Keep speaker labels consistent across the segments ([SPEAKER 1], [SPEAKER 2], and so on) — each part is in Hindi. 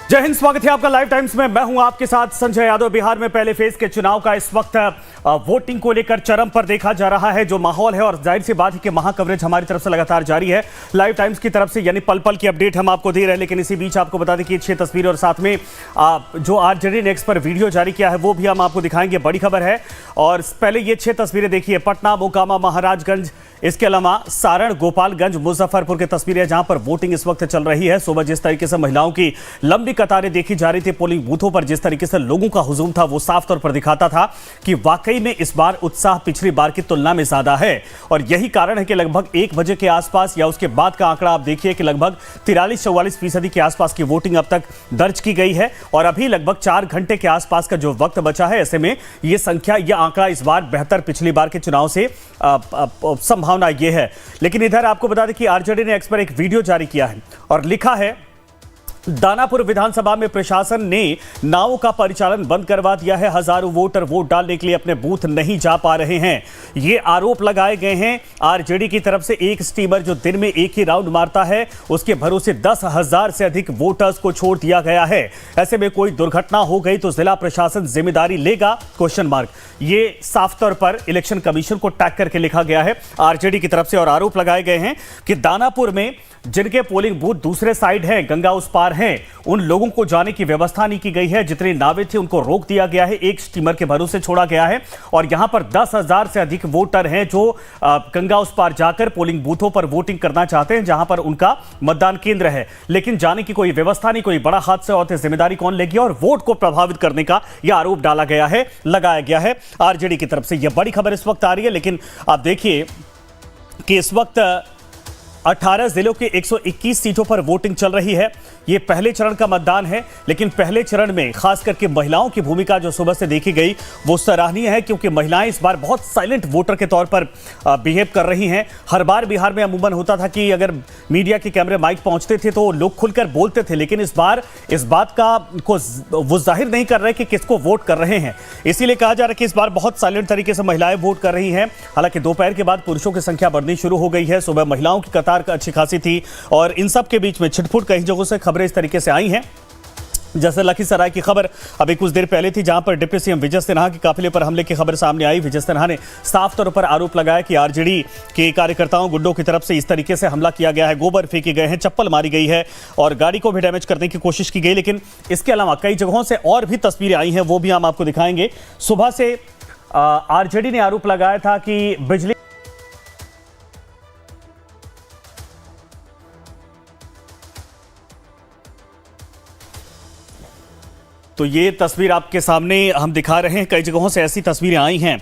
[SPEAKER 1] जय हिंद, स्वागत है आपका लाइव टाइम्स में। मैं हूं आपके साथ संजय यादव। बिहार में पहले फेज के चुनाव का इस वक्त वोटिंग को लेकर चरम पर देखा जा रहा है जो माहौल है, और जाहिर सी बात है कि महा कवरेज हमारी तरफ से लगातार जारी है। लाइव टाइम्स की तरफ से यानी पल पल की अपडेट हम आपको दे रहे हैं। लेकिन इसी बीच आपको बता दें कि 6 तस्वीरें और साथ में जो आरजेडी नेक्स्ट पर वीडियो जारी किया है वो भी हम आपको दिखाएंगे। बड़ी खबर है। और पहले ये 6 तस्वीरें देखिए। पटना, मोकामा, महाराजगंज, इसके अलावा सारण, गोपालगंज, मुजफ्फरपुर की तस्वीरें जहां पर वोटिंग इस वक्त चल रही है। सुबह जिस तरीके से महिलाओं की लंबी कतारें देखी जा रही थी पोलिंग बूथों पर, जिस तरीके से लोगों का हुजूम था, वो साफ तौर पर दिखाता था कि वाकई में इस बार उत्साह पिछली बार की तुलना में ज्यादा है। और यही कारण है कि लगभग 1 बजे के आसपास या उसके बाद का आंकड़ा आप देखिए कि लगभग 43-44% के आसपास की वोटिंग अब तक दर्ज की गई है। और अभी लगभग 4 घंटे के आसपास का जो वक्त बचा है, ऐसे में यह संख्या, यह आंकड़ा इस बार बेहतर पिछली बार के चुनाव से संभावना ये है। लेकिन इधर आपको बता दें कि आरजेडी ने एक्स पर एक वीडियो जारी किया है और लिखा है, दानापुर विधानसभा में प्रशासन ने नावों का परिचालन बंद करवा दिया है। हजारों वोटर वोट डालने के लिए अपने बूथ नहीं जा पा रहे हैं। ये आरोप लगाए गए हैं आरजेडी की तरफ से। एक स्टीमर जो दिन में एक ही राउंड मारता है, उसके भरोसे 10,000 से अधिक वोटर्स को छोड़ दिया गया है। ऐसे में कोई दुर्घटना हो गई तो जिला प्रशासन जिम्मेदारी लेगा? Question mark. ये साफ तौर पर इलेक्शन कमीशन को टैग करके लिखा गया है आरजेडी की तरफ से। और आरोप लगाए गए हैं कि दानापुर में जिनके पोलिंग बूथ दूसरे साइड हैं, गंगा उस पार हैं, उन लोगों को जाने की व्यवस्था नहीं की गई है। जितनी नावें थी उनको रोक दिया गया है, एक स्टीमर के भरोसे छोड़ा गया है। और यहां पर 10,000 से अधिक वोटर हैं जो गंगा उस पार जाकर पोलिंग बूथों पर वोटिंग करना चाहते हैं, जहां पर उनका मतदान केंद्र है। लेकिन जाने की कोई व्यवस्था नहीं। कोई बड़ा हादसा होते जिम्मेदारी कौन लेगी? और वोट को प्रभावित करने का यह आरोप डाला गया है, लगाया गया है आरजेडी की तरफ से। यह बड़ी खबर इस वक्त आ रही है। लेकिन आप देखिए कि इस वक्त 18 जिलों के 121 सीटों पर वोटिंग चल रही है। यह पहले चरण का मतदान है। लेकिन पहले चरण में खास करके महिलाओं की भूमिका जो सुबह से देखी गई वो सराहनीय है, क्योंकि महिलाएं इस बार बहुत साइलेंट वोटर के तौर पर बिहेव कर रही हैं। हर बार बिहार में अमूमन होता था कि अगर मीडिया के कैमरे माइक पहुंचते थे तो लोग खुलकर बोलते थे, लेकिन इस बार इस बात का को वो जाहिर नहीं कर रहे कि किसको वोट कर रहे हैं। इसीलिए कहा जा रहा है कि इस बार बहुत साइलेंट तरीके से महिलाएं वोट कर रही हैं। हालांकि दोपहर के बाद पुरुषों की संख्या बढ़नी शुरू हो गई है। सुबह महिलाओं की कतार अच्छी खासी थी और इन सब के बीच में छिटपुट कई जगहों से खबरें इस तरीके से आई हैं, जैसे लखीसराय की खबर अभी कुछ देर पहले थी, जहां पर डिप्टी सीएम विजय सिन्हा के काफिले पर हमले की खबर सामने आई। विजय सिन्हा ने साफ तौर पर आरोप लगाया कि आरजेडी के कार्यकर्ताओं, गुंडों की तरफ से इस तरीके से हमला किया गया है। गोबर फेंके गए हैं, चप्पल मारी गई है और गाड़ी को भी डैमेज करने की कोशिश की गई। लेकिन इसके अलावा कई जगहों से और भी तस्वीरें आई हैं, वो भी हम आपको दिखाएंगे। सुबह से आरजेडी ने आरोप लगाया था कि बिजली तो ये तस्वीर आपके सामने हम दिखा रहे हैं। कई जगहों से ऐसी तस्वीरें आई हैं।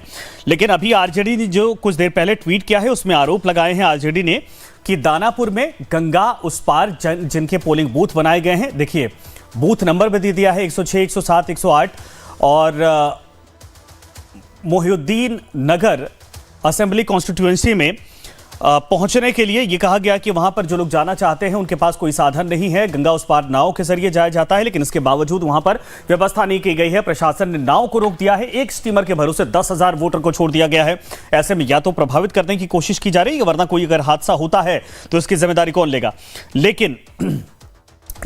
[SPEAKER 1] लेकिन अभी आरजेडी ने जो कुछ देर पहले ट्वीट किया है उसमें आरोप लगाए हैं आरजेडी ने कि दानापुर में गंगा उस पार जिनके पोलिंग बूथ बनाए गए हैं, देखिए बूथ नंबर भी दे दिया है 106, 107, 108 और मोहिउद्दीन नगर असेंबली कॉन्स्टिट्यूएंसी में पहुंचने के लिए ये कहा गया कि वहां पर जो लोग जाना चाहते हैं उनके पास कोई साधन नहीं है। गंगा उस पार नाव के जरिए जाया जाता है, लेकिन इसके बावजूद वहां पर व्यवस्था नहीं की गई है। प्रशासन ने नाव को रोक दिया है। एक स्टीमर के भरोसे 10,000 वोटर को छोड़ दिया गया है। ऐसे में या तो प्रभावित करने की कोशिश की जा रही है, वरना कोई अगर हादसा होता है तो इसकी जिम्मेदारी कौन लेगा? लेकिन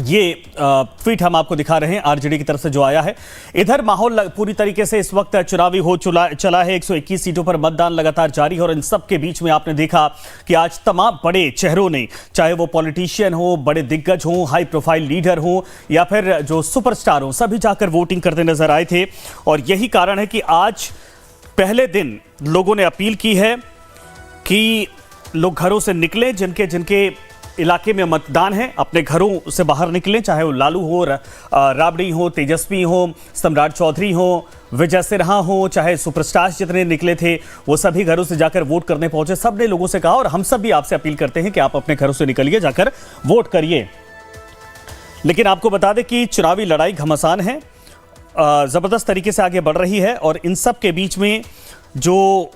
[SPEAKER 1] ये ट्वीट हम आपको दिखा रहे हैं आरजेडी की तरफ से जो आया है। इधर माहौल पूरी तरीके से इस वक्त चुनावी हो चला है। 121 सीटों पर मतदान लगातार जारी है और इन सब के बीच में आपने देखा कि आज तमाम बड़े चेहरों ने, चाहे वो पॉलिटिशियन हो, बड़े दिग्गज हो, हाई प्रोफाइल लीडर हो या फिर जो सुपरस्टार हो, सभी जाकर वोटिंग करते नजर आए थे। और यही कारण है कि आज पहले दिन लोगों ने अपील की है कि लोग घरों से निकलें। जिनके इलाके में मतदान है अपने घरों से बाहर निकलें, चाहे वो लालू हो, राबड़ी हो, तेजस्वी हो, सम्राट चौधरी हो, विजय सिन्हा हो, चाहे सुपरस्टार्स जितने निकले थे वो सभी घरों से जाकर वोट करने पहुंचे। सब ने लोगों से कहा और हम सब भी आपसे अपील करते हैं कि आप अपने घरों से निकलिए, जाकर वोट करिए। लेकिन आपको बता दें कि चुनावी लड़ाई घमासान है, जबरदस्त तरीके से आगे बढ़ रही है और इन सब के बीच में जो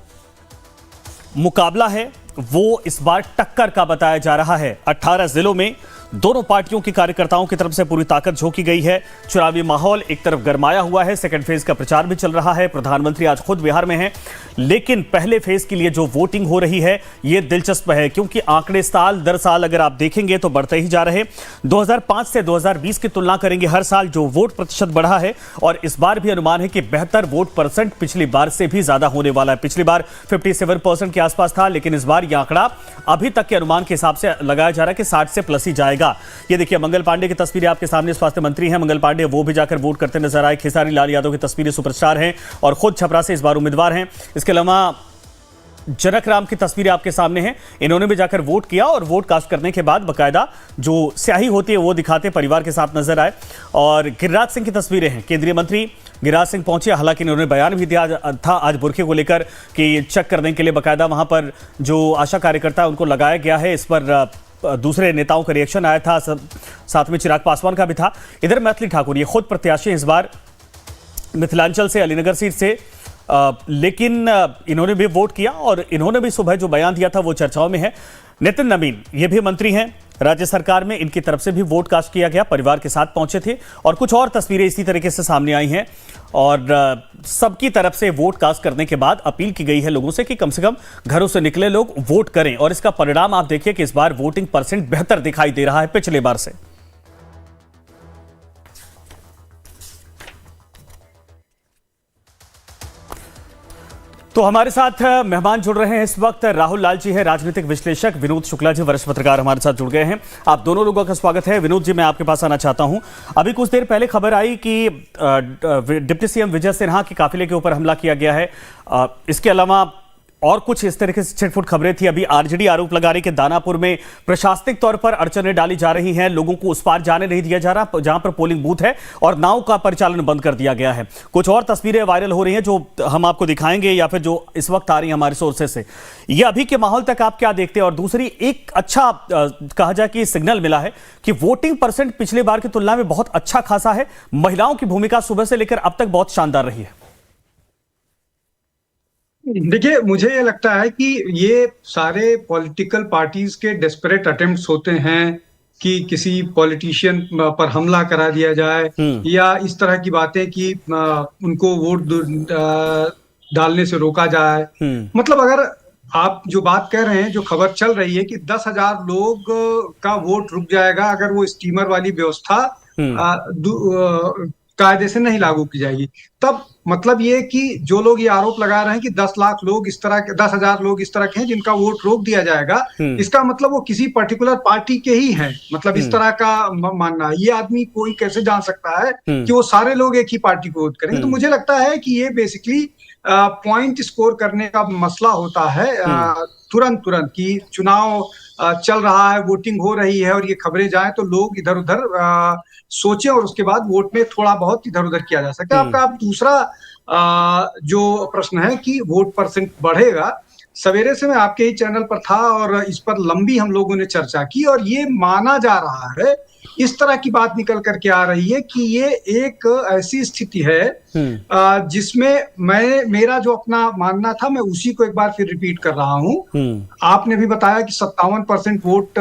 [SPEAKER 1] मुकाबला है वो इस बार टक्कर का बताया जा रहा है। 18 जिलों में दोनों पार्टियों के कार्यकर्ताओं की तरफ से पूरी ताकत झोंकी गई है। चुनावी माहौल एक तरफ गरमाया हुआ है, सेकंड फेज का प्रचार भी चल रहा है। प्रधानमंत्री आज खुद बिहार में हैं, लेकिन पहले फेज के लिए जो वोटिंग हो रही है ये दिलचस्प है, क्योंकि आंकड़े साल दर साल अगर आप देखेंगे तो बढ़ते ही जा रहे। 2005 से 2020 की तुलना करेंगे, हर साल जो वोट प्रतिशत बढ़ा है और इस बार भी अनुमान है कि बेहतर वोट परसेंट पिछली बार से भी ज्यादा होने वाला है। पिछली बार 57% के आसपास था, लेकिन इस बार यह आंकड़ा अभी तक के अनुमान के हिसाब से लगाया जा रहा है कि 60 से प्लस ही जाएगा। ये देखिए, मंगल पांडे की तस्वीरें आपके सामने, स्वास्थ्य मंत्री हैं मंगल पांडे, वो भी जाकर वोट करते नजर आए। खेसारी लाल यादव की तस्वीरें, सुपरस्टार हैं और खुद छपरा से इस बार उम्मीदवार हैं। इसके अलावा जनक राम की तस्वीरें आपके सामने हैं, इन्होंने भी जाकर वोट किया और वोट कास्ट करने के बाद बकायदा जो स्याही होती है वो दिखाते परिवार के साथ नजर आए। और गिरिराज सिंह की तस्वीरें हैं, केंद्रीय मंत्री गिरिराज सिंह पहुंचे, हालांकि इन्होंने बयान भी दिया था आज बुरखे को लेकर कि चेक करने के लिए बकायदा वहां पर जो आशा कार्यकर्ता है उनको लगाया गया है। इस पर दूसरे नेताओं का रिएक्शन आया था, साथ में चिराग पासवान का भी था। इधर मैथिली ठाकुर, ये खुद प्रत्याशी इस बार मिथिलांचल से, अलीनगर सीट से, लेकिन इन्होंने भी वोट किया और इन्होंने भी सुबह जो बयान दिया था वो चर्चाओं में है। नितिन नवीन, ये भी मंत्री हैं राज्य सरकार में, इनकी तरफ से भी वोट कास्ट किया गया, परिवार के साथ पहुंचे थे। और कुछ और तस्वीरें इसी तरीके से सामने आई हैं और सबकी तरफ से वोट कास्ट करने के बाद अपील की गई है लोगों से कि कम से कम घरों से निकले लोग वोट करें। और इसका परिणाम आप देखिए कि इस बार वोटिंग परसेंट बेहतर दिखाई दे रहा है पिछले बार से। तो हमारे साथ मेहमान जुड़ रहे हैं इस वक्त, राहुल लाल जी हैं, राजनीतिक विश्लेषक, विनोद शुक्ला जी वरिष्ठ पत्रकार हमारे साथ जुड़ गए हैं। आप दोनों लोगों का स्वागत है। विनोद जी, मैं आपके पास आना चाहता हूं। अभी कुछ देर पहले खबर आई कि डिप्टी सीएम विजय सिन्हा के काफिले के ऊपर हमला किया गया है। इसके अलावा और कुछ इस तरीके से छिटपुट खबरें थी। अभी आरजेडी आरोप लगा रही कि दानापुर में प्रशासनिक तौर पर अड़चनें डाली जा रही हैं, लोगों को उस पार जाने नहीं दिया जा रहा जहां पर पोलिंग बूथ है, और नाव का परिचालन बंद कर दिया गया है। कुछ और तस्वीरें वायरल हो रही हैं जो हम आपको दिखाएंगे या फिर जो इस वक्त आ रही हैं हमारे सोर्सेज से। ये अभी के माहौल तक आप क्या देखते हैं? और दूसरी, एक अच्छा कहा जाए कि सिग्नल मिला है कि वोटिंग परसेंट पिछले बार की तुलना में बहुत अच्छा खासा है। महिलाओं की भूमिका सुबह से लेकर अब तक बहुत शानदार रही है।
[SPEAKER 2] देखिए, मुझे ये लगता है कि ये सारे पॉलिटिकल पार्टीज के डेस्परेट अटेम्प्ट्स होते हैं कि किसी पॉलिटिशियन पर हमला करा दिया जाए या इस तरह की बातें कि उनको वोट डालने से रोका जाए। मतलब अगर आप जो बात कह रहे हैं, जो खबर चल रही है कि 10,000 लोग का वोट रुक जाएगा अगर वो स्टीमर वाली व्यवस्था कायदे से नहीं लागू की जाएगी, तब मतलब ये कि जो लोग ये आरोप लगा रहे हैं कि 10,00,000 लोग इस तरह के, 10,000 लोग इस तरह के हैं जिनका वोट रोक दिया जाएगा, इसका मतलब वो किसी पर्टिकुलर पार्टी के ही हैं। मतलब इस तरह का मानना, ये आदमी कोई कैसे जान सकता है कि वो सारे लोग एक ही पार्टी को वोट करेंगे? तो मुझे लगता है कि ये बेसिकली पॉइंट स्कोर करने का मसला होता है तुरंत कि चुनाव चल रहा है, वोटिंग हो रही है और ये खबरें जाए तो लोग इधर उधर सोचें और उसके बाद वोट में थोड़ा बहुत इधर उधर किया जा सकता है। आपका दूसरा जो प्रश्न है कि वोट परसेंट बढ़ेगा, सवेरे से मैं आपके ही चैनल पर था और इस पर लंबी हम लोगों ने चर्चा की और ये माना जा रहा है, इस तरह की बात निकल करके आ रही है कि ये एक ऐसी स्थिति है जिसमें मेरा जो अपना मानना था मैं उसी को एक बार फिर रिपीट कर रहा हूं। आपने भी बताया कि 57% वोट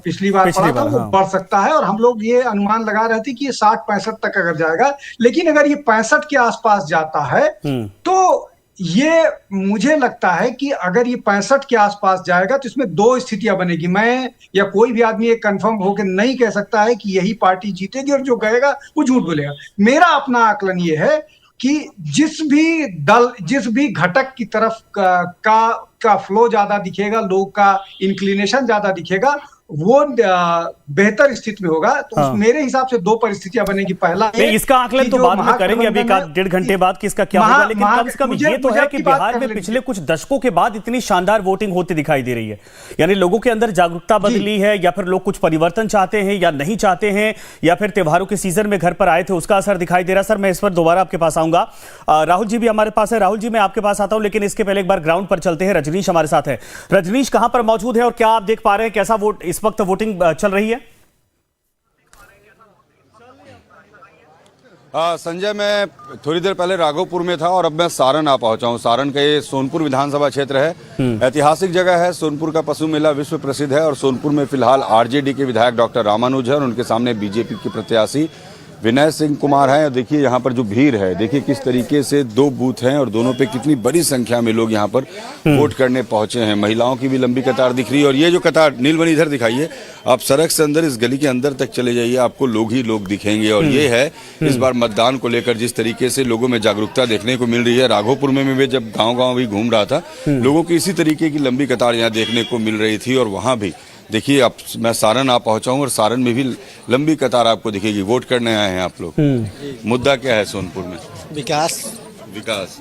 [SPEAKER 2] पिछली बार पड़ा था, वो बढ़ सकता है और हम लोग ये अनुमान लगा रहे थे कि ये 60-65 तक अगर जाएगा, लेकिन अगर ये 65 के आसपास जाता है तो ये मुझे लगता है कि अगर ये 65 के आसपास जाएगा तो इसमें दो स्थितियां बनेगी। मैं या कोई भी आदमी ये कंफर्म होकर नहीं कह सकता है कि यही पार्टी जीतेगी और जो कहेगा वो झूठ बोलेगा। मेरा अपना आकलन ये है कि जिस भी घटक की तरफ का फ्लो ज्यादा दिखेगा, लोग का इंक्लिनेशन ज्यादा दिखेगा, वो बेहतर स्थिति में होगा। तो मेरे हिसाब से दो परिस्थितियां बनेगी। पहला
[SPEAKER 1] इसका आकलन तो बाद में करेंगे, अभी 1.5 घंटे बाद कि इसका क्या होगा, लेकिन कम से कम ये तो है कि बिहार में पिछले कुछ दशकों के बाद इतनी शानदार वोटिंग होती दिखाई दे रही है। यानी लोगों के अंदर जागरूकता बदली है, या फिर लोग कुछ परिवर्तन चाहते हैं या नहीं चाहते हैं, या फिर त्योहारों के सीजन में घर पर आए थे उसका असर दिखाई दे रहा है। सर, मैं इस पर दोबारा आपके पास आऊंगा। राहुल जी भी हमारे पास है। राहुल जी, मैं आपके पास आता हूं, लेकिन इसके पहले एक बार ग्राउंड पर चलते हैं। रजनीश हमारे साथ है। रजनीश, कहां पर मौजूद है और क्या आप देख पा रहे हैं, कैसा वोट इस वक्त वोटिंग चल रही है?
[SPEAKER 3] संजय, मैं थोड़ी देर पहले राघोपुर में था और अब मैं सारण आ पहुंचा हूं। सारण का ये सोनपुर विधानसभा क्षेत्र है, ऐतिहासिक जगह है। सोनपुर का पशु मेला विश्व प्रसिद्ध है और सोनपुर में फिलहाल आरजेडी के विधायक डॉक्टर रामानुज है और उनके सामने बीजेपी के प्रत्याशी विनय सिंह कुमार हैं। देखिए यहाँ पर जो भीड़ है, देखिए किस तरीके से 2 बूथ हैं और दोनों पे कितनी बड़ी संख्या में लोग यहाँ पर वोट करने पहुंचे हैं। महिलाओं की भी लंबी कतार दिख रही है और ये जो कतार, नीलमणि इधर दिखाइए, आप सड़क से अंदर इस गली के अंदर तक चले जाइए, आपको लोग ही लोग दिखेंगे। और ये है इस बार मतदान को लेकर जिस तरीके से लोगों में जागरूकता देखने को मिल रही है। राघोपुर में मैं जब गाँव भी घूम रहा था, लोगों की इसी तरीके की लंबी कतार यहाँ देखने को मिल रही थी। और वहाँ भी देखिए, अब मैं सारण आ पहुंचा हूं और सारण में भी लंबी कतार आपको दिखेगी। वोट करने आए हैं आप लोग। मुद्दा क्या है सोनपुर में?
[SPEAKER 4] विकास।
[SPEAKER 3] विकास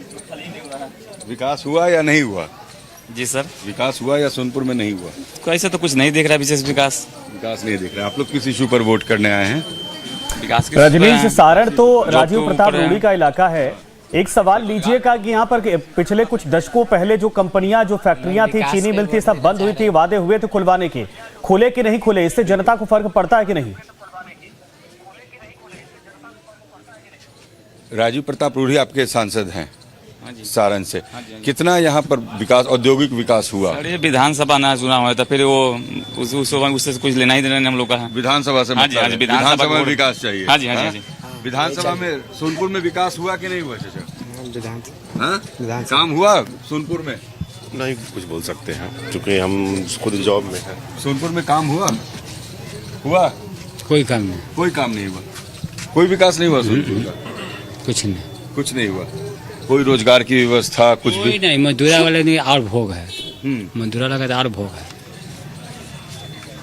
[SPEAKER 3] विकास हुआ या नहीं हुआ?
[SPEAKER 5] जी सर।
[SPEAKER 3] विकास हुआ या सोनपुर में नहीं हुआ?
[SPEAKER 5] ऐसा तो कुछ नहीं देख रहा विशेष विकास
[SPEAKER 3] नहीं दिख रहा। आप लोग किस इशू पर वोट करने आए हैं?
[SPEAKER 5] विकास के
[SPEAKER 1] रजनीश, सारण तो राजीव प्रताप रूडी का इलाका है। एक सवाल लीजिएगा कि यहाँ पर पिछले कुछ दशकों पहले जो कंपनियां, जो फैक्ट्रियां थी, चीनी मिल थी, सब बंद हुई थी, वादे हुए थे खुलवाने के, खुले कि नहीं खुले, इससे जनता को फर्क पड़ता है कि नहीं?
[SPEAKER 3] राजीव प्रताप रूडी आपके सांसद हैं सारण से। कितना यहाँ पर विकास, औद्योगिक विकास हुआ?
[SPEAKER 5] अरे विधानसभा ना चुनाव है तो फिर वो उससे कुछ लेना ही देना नहीं हम लोग का है।
[SPEAKER 3] विधानसभा से विधानसभा में विकास चाहिए।
[SPEAKER 5] हाँ जी, हाँ जी।
[SPEAKER 3] विधानसभा में सोनपुर में विकास हुआ कि नहीं हुआ चाचा? हाँ, काम हुआ सोनपुर में?
[SPEAKER 6] नहीं कुछ बोल सकते हैं क्योंकि हम खुद जॉब में हैं।
[SPEAKER 3] सोनपुर में काम हुआ?
[SPEAKER 5] कोई काम नहीं,
[SPEAKER 3] कोई काम नहीं हुआ, कोई विकास नहीं हुआ सोनपुर का? कुछ नहीं हुआ। कोई रोजगार की व्यवस्था कुछ भी
[SPEAKER 7] नहीं। मजदूरा वाले नहीं, और भोग है। मजदूरा लगा और भोग है।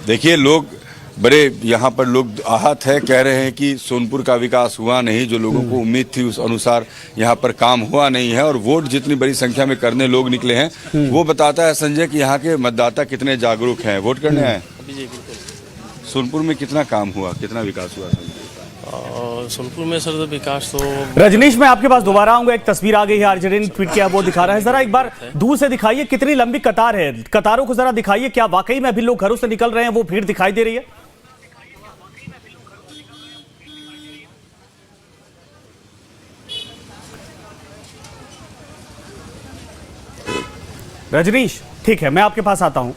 [SPEAKER 3] देखिए, लोग बड़े यहाँ पर लोग आहत है, कह रहे हैं कि सोनपुर का विकास हुआ नहीं, जो लोगों को उम्मीद थी उस अनुसार यहाँ पर काम हुआ नहीं है। और वोट जितनी बड़ी संख्या में करने लोग निकले हैं, वो बताता है संजय कि यहाँ के मतदाता कितने जागरूक हैं, वोट करने आए। सोनपुर में कितना काम हुआ, कितना विकास हुआ
[SPEAKER 6] सोनपुर में? सर विकास तो
[SPEAKER 1] रजनीश, मैं आपके पास दोबारा आऊंगा। एक तस्वीर आ गई है, आरजेडी ने ट्वीट किया, वो दिखा रहा है। जरा एक बार दूर से दिखाइए कितनी लंबी कतार है, कतारों को जरा दिखाइए। क्या वाकई में अभी लोग घरों से निकल रहे हैं, वो भीड़ दिखाई दे रही है? रजनीश, ठीक है, मैं आपके पास आता हूं।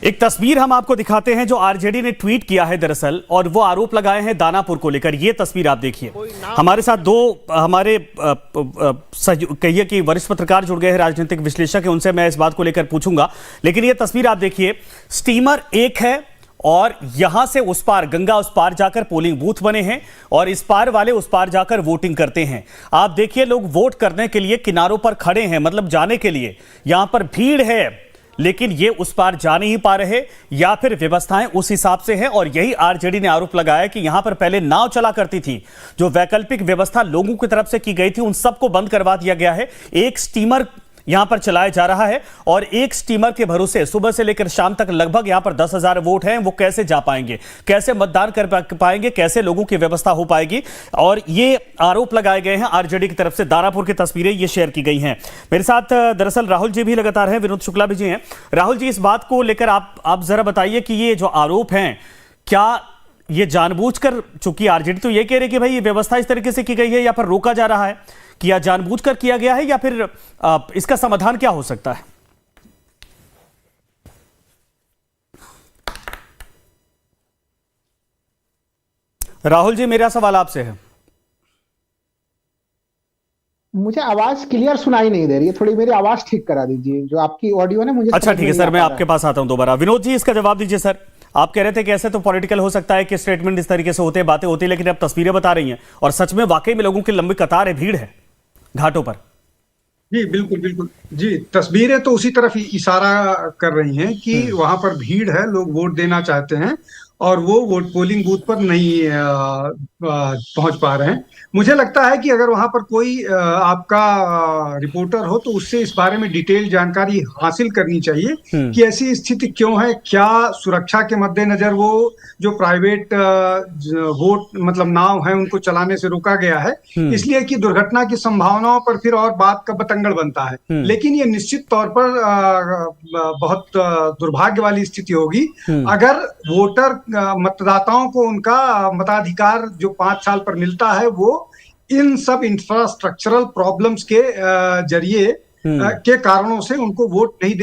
[SPEAKER 1] एक तस्वीर हम आपको दिखाते हैं जो आरजेडी ने ट्वीट किया है दरअसल, और वो आरोप लगाए हैं दानापुर को लेकर। ये तस्वीर आप देखिए। हमारे साथ 2 हमारे कहिए कि वरिष्ठ पत्रकार जुड़ गए हैं, राजनीतिक विश्लेषक हैं, उनसे मैं इस बात को लेकर पूछूंगा। लेकिन ये तस्वीर आप देखिए, स्टीमर एक है और यहां से उस पार, गंगा उस पार जाकर पोलिंग बूथ बने हैं और इस पार वाले उस पार जाकर वोटिंग करते हैं। आप देखिए, लोग वोट करने के लिए किनारों पर खड़े हैं, मतलब जाने के लिए। यहां पर भीड़ है, लेकिन ये उस पार जा नहीं पा रहे, या फिर व्यवस्थाएं उस हिसाब से है। और यही आरजेडी ने आरोप लगाया कि यहां पर पहले नाव चला करती थी, जो वैकल्पिक व्यवस्था लोगों की तरफ से की गई थी, उन सबको बंद करवा दिया गया है। एक स्टीमर यहां पर चलाया जा रहा है और एक स्टीमर के भरोसे सुबह से लेकर शाम तक लगभग यहां पर 10,000 वोट हैं। वो कैसे जा पाएंगे, कैसे मतदान कर पाएंगे, कैसे लोगों की व्यवस्था हो पाएगी? और ये आरोप लगाए गए हैं आरजेडी की तरफ से। दानापुर की तस्वीरें ये शेयर की गई हैं। मेरे साथ दरअसल राहुल जी भी लगातार हैं, विनोद शुक्ला भी जी हैं। राहुल जी, इस बात को लेकर आप जरा बताइए कि ये जो आरोप हैं, क्या ये जानबूझकर, चूंकि आरजेडी तो ये कह रही है कि भाई ये व्यवस्था इस तरीके से की गई है, या फिर रोका जा रहा है, कि या जानबूझकर किया गया है, या फिर इसका समाधान क्या हो सकता है? राहुल जी, मेरा सवाल आपसे है।
[SPEAKER 8] मुझे आवाज क्लियर सुनाई नहीं दे रही है, थोड़ी मेरी आवाज ठीक करा दीजिए, जो आपकी ऑडियो है मुझे।
[SPEAKER 1] अच्छा ठीक है सर, मैं आपके पास आता हूं दोबारा। विनोद जी, इसका जवाब दीजिए सर। आप कह रहे थे कि ऐसे तो पॉलिटिकल हो सकता है कि स्टेटमेंट इस तरीके से होते, बातें होती, लेकिन अब तस्वीरें बता रही हैं और सच में वाकई में लोगों की लंबी कतार है, भीड़ है घाटों पर।
[SPEAKER 2] जी बिल्कुल बिल्कुल जी, तस्वीरें तो उसी तरफ इशारा कर रही हैं कि वहां पर भीड़ है, लोग वोट देना चाहते हैं और वो वोट पोलिंग बूथ पर नहीं पहुंच पा रहे हैं। मुझे लगता है कि अगर वहां पर कोई आपका रिपोर्टर हो तो उससे इस बारे में डिटेल जानकारी हासिल करनी चाहिए कि ऐसी स्थिति क्यों है, क्या सुरक्षा के मद्देनजर वो जो प्राइवेट वोट मतलब नाव है उनको चलाने से रोका गया है, इसलिए कि दुर्घटना की संभावनाओं पर फिर और बात का बतंगड़ बनता है। लेकिन ये निश्चित तौर पर बहुत दुर्भाग्य वाली स्थिति होगी अगर वोटर मतदाताओं को उनका मताधिकार जो 5 साल पर मिलता है वो इन सब इंफ्रास्ट्रक्चरल प्रॉब्लम्स के जरिए के कारणों से उनको वोट नहीं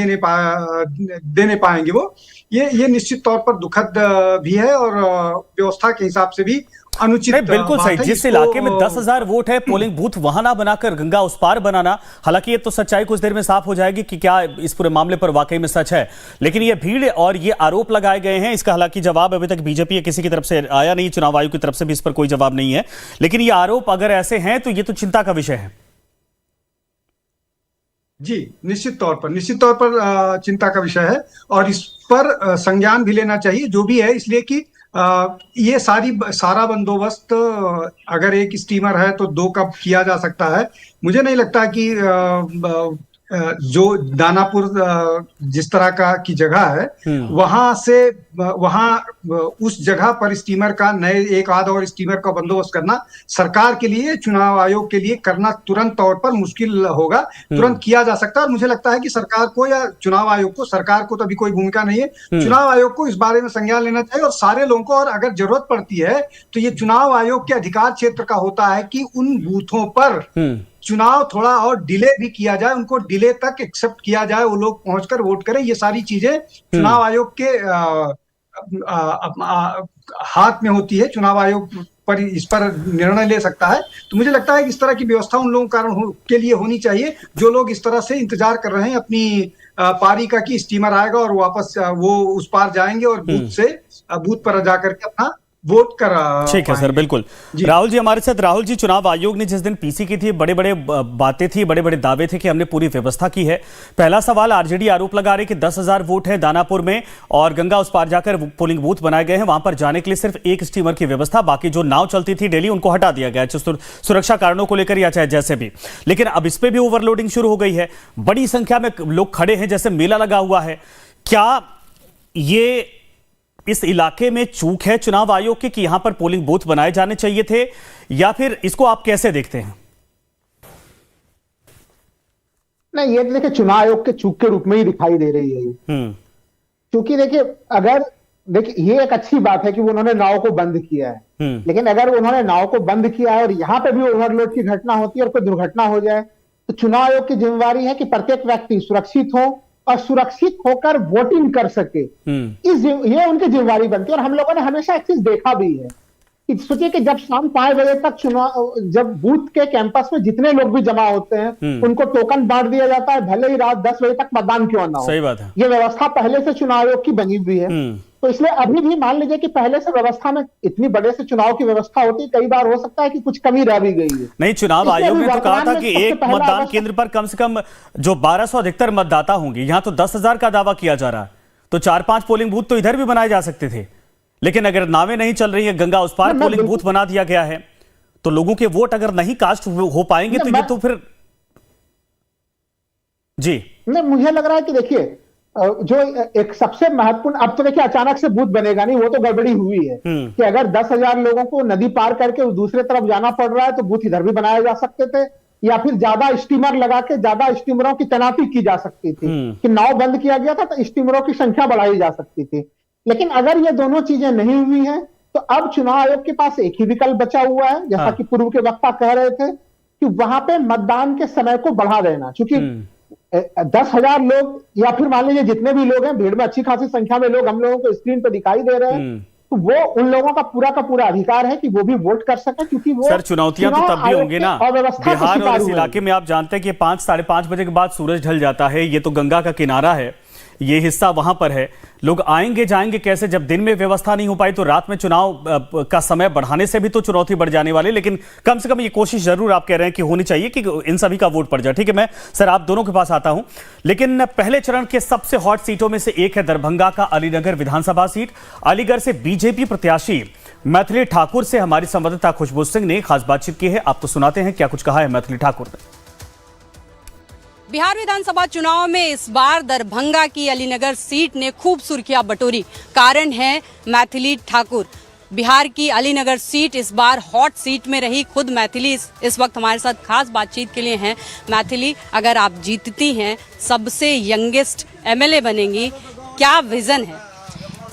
[SPEAKER 2] देने पाएंगे वो। ये निश्चित तौर पर दुखद भी है और व्यवस्था के हिसाब से भी अनुचित
[SPEAKER 1] नहीं, बिल्कुल सही। जिस इलाके में 10,000 वोट है, पोलिंग बूथ वहां ना बनाकर गंगा उस पार बनाना, हालांकि ये तो सच्चाई कुछ देर में साफ हो जाएगी कि क्या इस पूरे मामले पर वाकई में सच है, लेकिन ये भीड़ और ये आरोप लगाए गए हैं, इसका हालांकि जवाब अभी तक बीजेपी या किसी की तरफ से आया नहीं, चुनाव आयोग की तरफ से भी इस पर कोई जवाब नहीं है, लेकिन ये आरोप अगर ऐसे हैं तो ये तो चिंता का विषय है।
[SPEAKER 2] जी, निश्चित तौर पर चिंता का विषय है और इस पर संज्ञान भी लेना चाहिए जो भी है, इसलिए कि ये सारा बंदोबस्त अगर एक स्टीमर है तो 2 कब किया जा सकता है। मुझे नहीं लगता कि जो दानापुर जिस तरह की जगह है वहां उस जगह पर स्टीमर का नए एक आध और स्टीमर का बंदोबस्त करना सरकार के लिए, चुनाव आयोग के लिए करना तुरंत तौर पर मुश्किल होगा। तुरंत किया जा सकता है और मुझे लगता है कि सरकार को या चुनाव आयोग को, सरकार को तो अभी कोई भूमिका नहीं है, चुनाव आयोग को इस बारे में संज्ञान लेना चाहिए और सारे लोगों को, और अगर जरूरत पड़ती है तो ये चुनाव आयोग के अधिकार क्षेत्र का होता है कि उन बूथों पर चुनाव थोड़ा और डिले भी किया जाए, उनको डिले तक एक्सेप्ट किया जाए, वो लोग पहुंचकर वोट करें। ये सारी चीजें चुनाव आयोग के हाथ में होती है, चुनाव आयोग पर इस पर निर्णय ले सकता है। तो मुझे लगता है कि इस तरह की व्यवस्था उन लोगों के लिए होनी चाहिए जो लोग इस तरह से इंतजार कर रहे हैं अपनी पारी का कि स्टीमर आएगा और वापस वो उस पार जाएंगे और बूथ पर जाकर के अपना वोट कर।
[SPEAKER 1] ठीक है सर, बिल्कुल। राहुल जी हमारे साथ। राहुल जी, चुनाव आयोग ने जिस दिन पीसी की थी, बड़े बड़े बातें थी, बड़े बड़े दावे थे कि हमने पूरी व्यवस्था की है। पहला सवाल, आरजेडी आरोप लगा रही कि 10,000 वोट है दानापुर में और गंगा उस पार जाकर पोलिंग बूथ बनाए गए हैं, वहां पर जाने के लिए सिर्फ एक स्टीमर की व्यवस्था, बाकी जो नाव चलती थी डेली उनको हटा दिया गया, चाहे सुरक्षा कारणों को लेकर या चाहे जैसे भी। लेकिन अब इस पे भी ओवरलोडिंग शुरू हो गई है, बड़ी संख्या में लोग खड़े हैं, जैसे मेला लगा हुआ है। क्या ये इस इलाके में चूक है चुनाव आयोग की कि यहां पर पोलिंग बूथ बनाए जाने चाहिए थे, या फिर इसको आप कैसे देखते हैं?
[SPEAKER 8] नहीं, ये देखिए चुनाव आयोग के चूक के रूप में ही दिखाई दे रही है। क्योंकि देखिए ये एक अच्छी बात है कि उन्होंने नाव को बंद किया है, लेकिन अगर उन्होंने नाव को बंद किया है और यहां पे भी ओवरलोड की घटना होती है और कोई दुर्घटना हो जाए, तो चुनाव आयोग की जिम्मेवारी है कि प्रत्येक व्यक्ति सुरक्षित हो और सुरक्षित होकर वोटिंग कर सके। ये उनकी जिम्मेवारी बनती है और हम लोगों ने हमेशा एक चीज देखा भी है कि सोचिए कि जब शाम 5 बजे तक जब बूथ के कैंपस में जितने लोग भी जमा होते हैं उनको टोकन बांट दिया जाता है, भले ही रात 10 बजे तक मतदान क्यों ना हो।
[SPEAKER 1] सही बात है।
[SPEAKER 8] ये व्यवस्था पहले से चुनाव आयोग की बनी हुई है, तो इसलिए अभी भी मान लीजिए कि पहले से व्यवस्था में इतनी बड़े से चुनाव की व्यवस्था होती, कई बार हो सकता है कि कुछ कमी रह भी गई है।
[SPEAKER 1] नहीं, चुनाव आयोग ने तो कहा था कि एक मतदान केंद्र पर कम से कम जो 1200 अधिकतर मतदाता होंगे, यहां तो 10,000 का दावा किया जा रहा है, तो 4-5 पोलिंग बूथ तो इधर भी बनाए जा सकते थे। लेकिन अगर नावें नहीं चल रही है, गंगा उस पार पोलिंग बूथ बना दिया गया है, तो लोगों के वोट अगर नहीं कास्ट हो पाएंगे तो ये तो फिर जी
[SPEAKER 8] नहीं, मुझे लग रहा है कि देखिए जो एक सबसे महत्वपूर्ण, अब तो देखिए अचानक से बूथ बनेगा नहीं, वो तो गड़बड़ी हुई है कि अगर 10,000 लोगों को नदी पार करके उस दूसरे तरफ जाना पड़ रहा है तो बूथ इधर भी बनाए जा सकते थे, या फिर ज्यादा स्टीमर लगा के ज्यादा स्टीमरों की तैनाती की जा सकती थी कि नाव बंद किया गया था तो स्टीमरों की संख्या बढ़ाई जा सकती थी। लेकिन अगर ये दोनों चीजें नहीं हुई हैं तो अब चुनाव आयोग के पास एक ही विकल्प बचा हुआ है, जैसा कि पूर्व के वक्ता कह रहे थे कि वहां पे मतदान के समय को बढ़ा देना, क्योंकि 10,000 लोग या फिर मान लीजिए जितने भी लोग हैं, भीड़ में अच्छी खासी संख्या में लोग हम लोगों को स्क्रीन पर दिखाई दे रहे हैं, तो वो उन लोगों का पूरा अधिकार है कि वो भी वोट कर सके, क्योंकि वो
[SPEAKER 1] सर चुनौतियां तो तब भी होंगी ना, बिहार और इस इलाके में आप जानते हैं कि 5-5:30 बजे के बाद सूरज ढल जाता है, ये तो गंगा का किनारा है, ये हिस्सा वहां पर है, लोग आएंगे जाएंगे कैसे? जब दिन में व्यवस्था नहीं हो पाई तो रात में चुनाव का समय बढ़ाने से भी तो चुनौती बढ़ जाने वाली। लेकिन कम से कम ये कोशिश जरूर आप कह रहे हैं कि होनी चाहिए कि इन सभी का वोट पड़ जाए। ठीक है, मैं सर आप दोनों के पास आता हूं, लेकिन पहले चरण के सबसे हॉट सीटों में से एक है दरभंगा का अलीनगर विधानसभा सीट। अलीगढ़ से बीजेपी प्रत्याशी मैथिली ठाकुर से हमारी संवाददाता खुशबू सिंह ने खास बातचीत की है, आप तो सुनाते हैं क्या कुछ कहा है मैथिली ठाकुर ने।
[SPEAKER 4] बिहार विधानसभा चुनाव में इस बार दरभंगा की अलीनगर सीट ने खूब सुर्खियां बटोरी। कारण है मैथिली ठाकुर। बिहार की अलीनगर सीट इस बार हॉट सीट में रही। खुद मैथिली इस वक्त हमारे साथ खास बातचीत के लिए हैं। मैथिली, अगर आप जीतती हैं, सबसे यंगेस्ट एमएलए बनेंगी, क्या विजन है?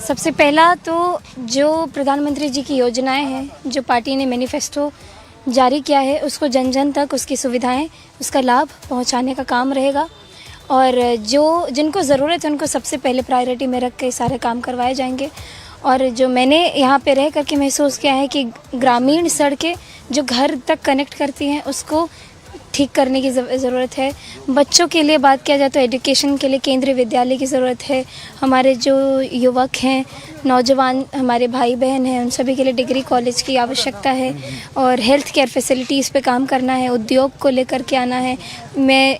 [SPEAKER 9] सबसे पहला तो जो प्रधानमंत्री जी की योजनाएं हैं, जो पार्टी ने मैनिफेस्टो जारी किया है उसको जन जन तक उसकी सुविधाएं, उसका लाभ पहुंचाने का काम रहेगा। और जो जिनको ज़रूरत है उनको सबसे पहले प्रायोरिटी में रख के सारे काम करवाए जाएंगे। और जो मैंने यहाँ पे रह करके महसूस किया है कि ग्रामीण सड़कें जो घर तक कनेक्ट करती हैं उसको ठीक करने की ज़रूरत है। बच्चों के लिए बात किया जाए तो एजुकेशन के लिए केंद्रीय विद्यालय की ज़रूरत है। हमारे जो युवक हैं, नौजवान हमारे भाई बहन हैं, उन सभी के लिए डिग्री कॉलेज की आवश्यकता है। और हेल्थ केयर फैसिलिटीज़ पे काम करना है, उद्योग को लेकर के आना है।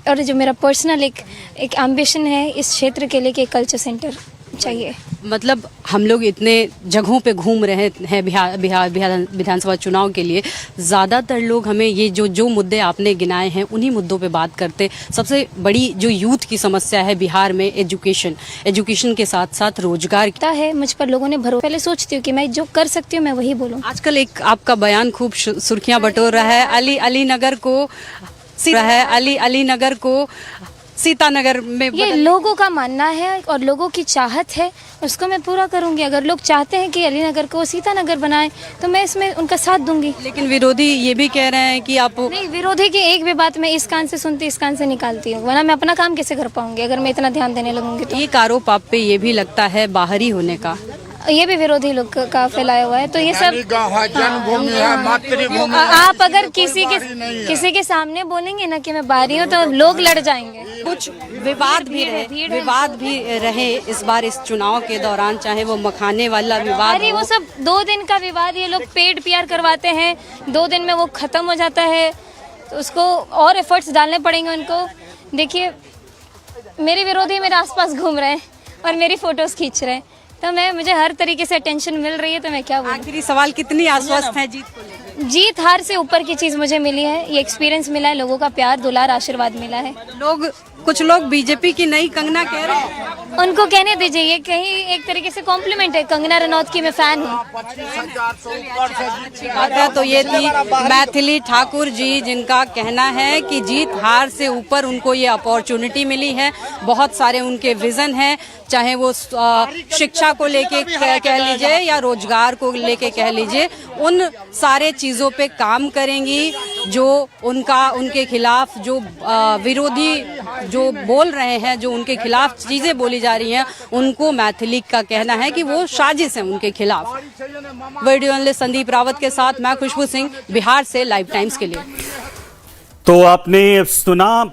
[SPEAKER 9] और जो मेरा पर्सनल एक एम्बिशन है इस क्षेत्र के लिए कि एक कल्चर सेंटर चाहिए।
[SPEAKER 4] मतलब हम लोग इतने जगहों पे घूम रहे हैं बिहार विधानसभा चुनाव के लिए, ज़्यादातर लोग हमें ये जो मुद्दे आपने गिनाए हैं उन्हीं मुद्दों पे बात करते। सबसे बड़ी जो यूथ की समस्या है बिहार में एजुकेशन के साथ साथ रोजगार
[SPEAKER 9] है। मुझ पर लोगों ने भरोसा, पहले सोचती हूँ कि मैं जो कर सकती हूँ मैं वही बोलूँ।
[SPEAKER 4] आजकल एक आपका बयान खूब सुर्खियां बटोर रहा है, अलीनगर को सीतानगर में।
[SPEAKER 9] ये लोगों का मानना है और लोगों की चाहत है, उसको मैं पूरा करूंगी। अगर लोग चाहते हैं कि अलीनगर को सीतानगर बनाएं तो मैं इसमें उनका साथ दूंगी।
[SPEAKER 4] लेकिन विरोधी ये भी कह रहे हैं कि आप
[SPEAKER 9] नहीं, विरोधी की एक भी बात मैं इस कान से सुनती इस कान से निकालती हूँ, वरना मैं अपना काम कैसे कर पाऊंगी अगर मैं इतना ध्यान देने लगूंगी तो।
[SPEAKER 4] एक आरोप आप पे ये भी लगता है बाहरी होने का,
[SPEAKER 9] ये भी विरोधी लोग का फैलाया हुआ है। तो ये सब जन्मभूमि है, मातृभूमि। आप अगर किसी के सामने बोलेंगे ना कि मैं बाहरी हूँ तो लोग लड़ जाएंगे।
[SPEAKER 4] कुछ विवाद भी रहे इस बार इस चुनाव के दौरान, चाहे वो मखाने वाला विवाद।
[SPEAKER 9] अरे वो सब 2 दिन का विवाद, ये लोग पेड PR करवाते हैं, 2 दिन में वो खत्म हो जाता है। तो उसको और एफर्ट्स डालने पड़ेंगे उनको। देखिए, मेरे विरोधी मेरे आसपास घूम रहे हैं और मेरी फोटोज खींच रहे हैं, तो मुझे हर तरीके से अटेंशन मिल रही है, तो मैं क्या बोलूं।
[SPEAKER 4] आखिरी सवाल, कितनी आश्वस्त है जीत को लेकर?
[SPEAKER 9] जीत हार से ऊपर की चीज मुझे मिली है, ये एक्सपीरियंस मिला है, लोगों का प्यार दुलार आशीर्वाद मिला है।
[SPEAKER 4] कुछ लोग बीजेपी की नई कंगना कह रहे हैं,
[SPEAKER 9] उनको कहने दीजिए, ये कहीं एक तरीके से कॉम्प्लीमेंट है। कंगना रनौत की मैं फैन हूँ।
[SPEAKER 4] तो ये थी मैथिली ठाकुर जी, जिनका कहना है कि जीत हार से ऊपर उनको ये अपॉर्चुनिटी मिली है। बहुत सारे उनके विजन हैं, चाहे वो शिक्षा को लेके कह लीजिए या रोजगार को लेके कह लीजिए, उन सारे चीज़ों पे काम करेंगी जो उनके खिलाफ जो विरोधी जो बोल रहे हैं, जो उनके खिलाफ चीज़ें बोली जा रही हैं, उनको मैथिली का कहना है कि वो साजिश है उनके खिलाफ। वीडियो जर्नलिस्ट संदीप रावत के साथ मैं खुशबू सिंह, बिहार से लाइव टाइम्स के लिए।
[SPEAKER 1] तो आपने सुना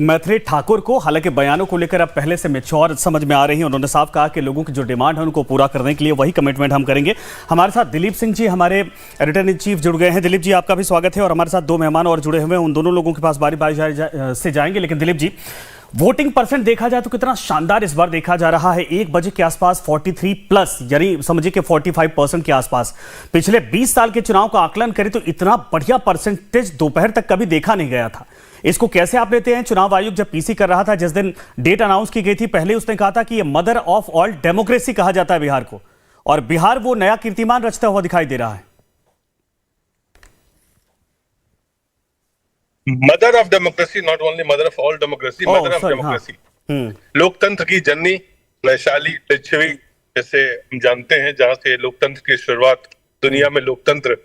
[SPEAKER 1] मैथिली ठाकुर को, हालांकि बयानों को लेकर अब पहले से मैच्योर समझ में आ रही हैं। उन्होंने साफ कहा कि लोगों की जो डिमांड है उनको पूरा करने के लिए वही कमिटमेंट हम करेंगे। हमारे साथ दिलीप सिंह जी, हमारे एडिटर इन चीफ, जुड़ गए हैं। दिलीप जी, आपका भी स्वागत है। और हमारे साथ 2 मेहमान और जुड़े हुए हैं, उन दोनों लोगों के पास बारी बारी से जाएंगे। लेकिन दिलीप जी, वोटिंग परसेंट देखा जाए तो कितना शानदार इस बार देखा जा रहा है। 1 बजे के आसपास 43+, यानी समझिए कि 45% के आसपास। पिछले 20 साल के चुनाव का आकलन करें तो इतना बढ़िया परसेंटेज दोपहर तक कभी देखा नहीं गया था। इसको कैसे आप लेते हैं? चुनाव आयोग जब PC कर रहा था, जिस दिन डेट अनाउंस की गई थी, पहले उसने कहा था कि ये मदर ऑफ ऑल डेमोक्रेसी कहा जाता है बिहार को, और बिहार वो नया कीर्तिमान रचता हुआ दिखाई दे रहा है।
[SPEAKER 6] Mother of democracy, not only mother of all democracy, mother of democracy. लोकतंत्र की जननी वैशाली लिच्छवी, जैसे हम जानते हैं, जहां से लोकतंत्र की शुरुआत दुनिया में लोकतंत्र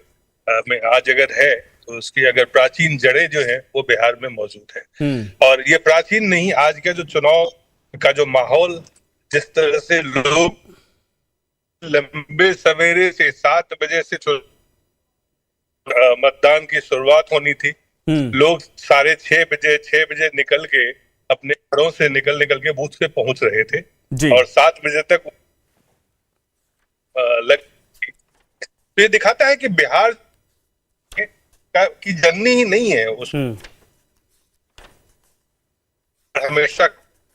[SPEAKER 6] में आज अगर है तो उसकी अगर प्राचीन जड़ें जो हैं वो बिहार में मौजूद है। और ये प्राचीन नहीं, आज का जो चुनाव का जो माहौल, जिस तरह से लोग लंबे सवेरे से 7 बजे से मतदान की शुरुआत होनी थी, लोग 6:30 बजे निकल के अपने घरों से निकल के बूथ पे पहुंच रहे थे और 7 बजे तक ये दिखाता है कि बिहार की जननी ही नहीं है उस हमेशा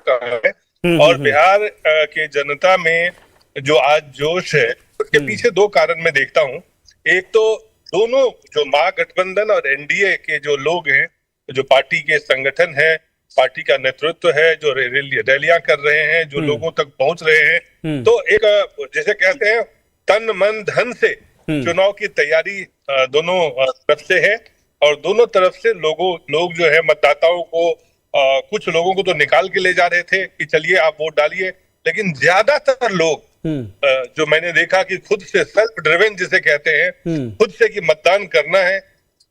[SPEAKER 6] का है। और बिहार के जनता में जो आज जोश है, उसके पीछे 2 कारण मैं देखता हूं। एक तो दोनों जो महागठबंधन और NDA के जो लोग हैं, जो पार्टी के संगठन है, पार्टी का नेतृत्व है, जो रैलियां कर रहे हैं, जो लोगों तक पहुंच रहे हैं, तो एक जैसे कहते हैं तन मन धन से चुनाव की तैयारी दोनों तरफ से है। और दोनों तरफ से लोग जो है मतदाताओं को, कुछ लोगों को तो निकाल के ले जा रहे थे कि चलिए आप वोट डालिए, लेकिन ज्यादातर लोग जो मैंने देखा कि खुद से सेल्फ ड्रिवन जिसे कहते हैं, खुद से कि मतदान करना है,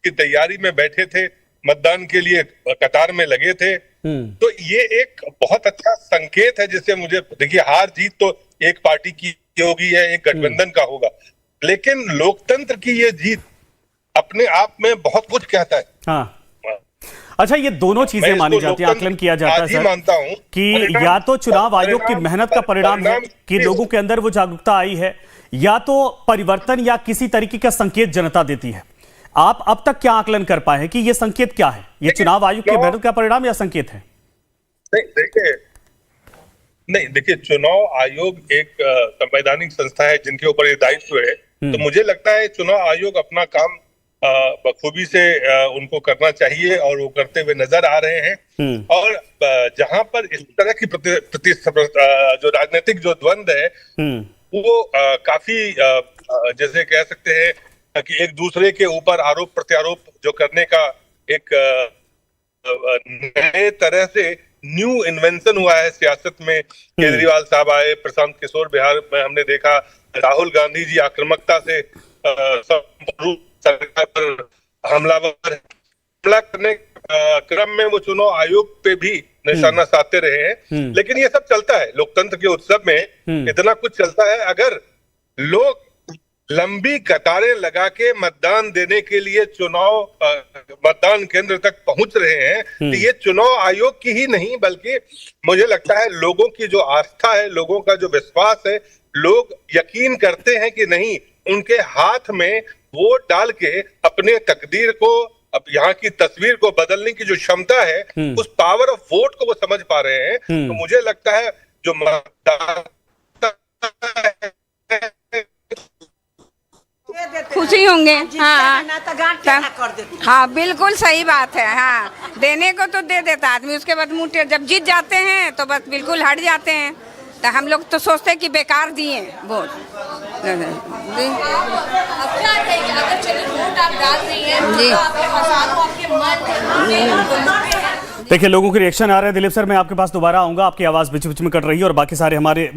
[SPEAKER 6] की तैयारी में बैठे थे, मतदान के लिए कतार में लगे थे। तो ये एक बहुत अच्छा संकेत है, जिससे मुझे देखिए हार जीत तो एक पार्टी की होगी है, एक गठबंधन का होगा, लेकिन लोकतंत्र की ये जीत अपने आप में बहुत कुछ कहता है।
[SPEAKER 1] हाँ। अच्छा, ये दोनों चीजें मानी जाती है, आकलन किया जाता है सर,
[SPEAKER 6] मानता हूं
[SPEAKER 1] कि या तो चुनाव आयोग की मेहनत का परिणाम है कि लोगों के अंदर वो जागरूकता आई है, या तो परिवर्तन या किसी तरीके का संकेत जनता देती है। आप अब तक क्या आकलन कर पाए हैं कि ये संकेत क्या है? ये चुनाव आयोग की मेहनत का परिणाम या संकेत है?
[SPEAKER 6] नहीं देखिए, चुनाव आयोग एक संवैधानिक संस्था है जिनके ऊपर ये दायित्व है। तो मुझे लगता है चुनाव आयोग अपना काम बखूबी से उनको करना चाहिए और वो करते हुए नजर आ रहे हैं। और जहां पर इस तरह की जो राजनीतिक जो द्वंद है वो काफी जैसे कह सकते हैं कि एक दूसरे के ऊपर आरोप प्रत्यारोप जो करने का एक नए तरह से न्यू इन्वेंशन हुआ है सियासत में। केजरीवाल साहब आए, प्रशांत किशोर बिहार में हमने देखा, राहुल गांधी जी आक्रामकता से सरकार पर हमला करने क्रम में वो चुनाव आयोग पे भी निशाना साधते रहे हैं। लेकिन ये सब चलता है, लोकतंत्र के उत्सव में इतना कुछ चलता है। अगर लोग लंबी कतारें लगा के मतदान देने के लिए मतदान केंद्र तक पहुंच रहे हैं, तो ये चुनाव आयोग की ही नहीं बल्कि मुझे लगता है लोगों की जो आस्था है, लोगों का जो विश्वास है, लोग यकीन करते हैं कि नहीं, उनके हाथ में वोट डाल के अपने तकदीर को, अब यहाँ की तस्वीर को बदलने की जो क्षमता है, उस पावर ऑफ वोट को वो समझ पा रहे हैं। तो मुझे लगता है जो मतदान
[SPEAKER 10] खुशी होंगे। हाँ हाँ, बिल्कुल सही बात है। हाँ, देने को तो दे देता आदमी, उसके बाद मुंह जब जीत जाते हैं तो बस बिल्कुल हट जाते हैं। तो हम लोग तो सोचते हैं कि बेकार दिए वोट।
[SPEAKER 1] देखिए, लोगों के रिएक्शन आ रहे हैं। दिलीप सर, मैं आपके पास दोबारा आऊंगा, आपकी आवाज बीच बीच में कट रही है और बाकी सारे हमारे